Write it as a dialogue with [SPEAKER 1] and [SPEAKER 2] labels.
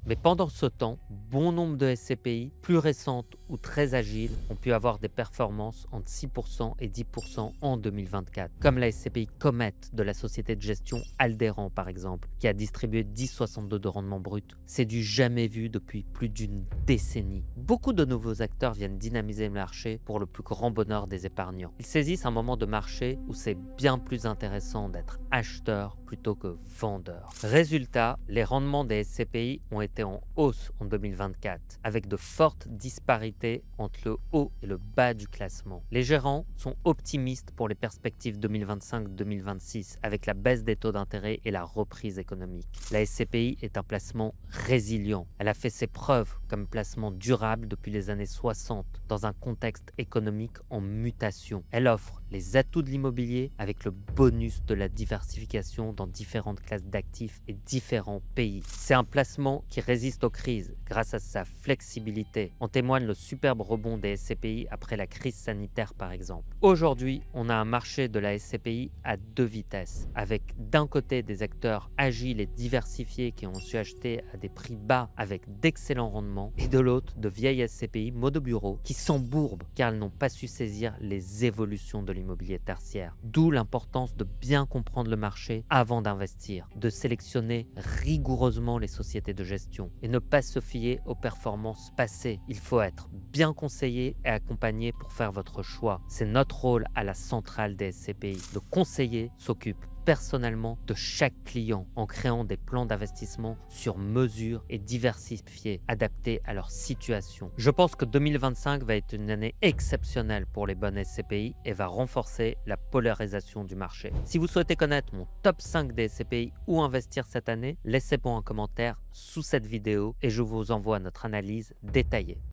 [SPEAKER 1] Mais pendant ce temps, bon nombre de SCPI, plus récentes ou très agiles, ont pu avoir des performances entre 6% et 10% en 2024, comme la SCPI Comet de la société de gestion Alderan par exemple, qui a distribué 10,62 de rendement brut. C'est du jamais vu depuis plus d'une décennie. Beaucoup de nouveaux acteurs viennent dynamiser le marché pour le plus grand bonheur des épargnants. Ils saisissent un moment de marché où c'est bien plus intéressant d'être acheteur plutôt que vendeur. Résultat, les rendements des SCPI ont été en hausse en 2024, avec de fortes disparités entre le haut et le bas du classement. Les gérants sont optimistes pour les perspectives 2025-2026, avec la baisse des taux d'intérêt et la reprise économique. La SCPI est un placement résilient. Elle a fait ses preuves comme placement durable depuis les années 60, dans un contexte économique en mutation. Elle offre les atouts de l'immobilier avec le bonus de la diversification dans différentes classes d'actifs et différents pays. C'est un placement qui résiste aux crises grâce à sa flexibilité. En témoigne le superbe rebond des SCPI après la crise sanitaire par exemple. Aujourd'hui, on a un marché de la SCPI à deux vitesses, avec d'un côté des acteurs agiles et diversifiés qui ont su acheter à des prix bas avec d'excellents rendements, et de l'autre de vieilles SCPI monobureaux qui s'embourbent car elles n'ont pas su saisir les évolutions de l'immobilier tertiaire. D'où l'importance de bien comprendre le marché avant d'investir, de sélectionner rigoureusement les sociétés de gestion et ne pas se fier aux performances passées. Il faut être bien conseillé et accompagné pour faire votre choix. C'est notre rôle à la centrale des SCPI. Le conseiller s'occupe personnellement de chaque client en créant des plans d'investissement sur mesure et diversifiés, adaptés à leur situation. Je pense que 2025 va être une année exceptionnelle pour les bonnes SCPI et va renforcer la polarisation du marché. Si vous souhaitez connaître mon top 5 des SCPI où investir cette année, laissez-moi un commentaire sous cette vidéo et je vous envoie notre analyse détaillée.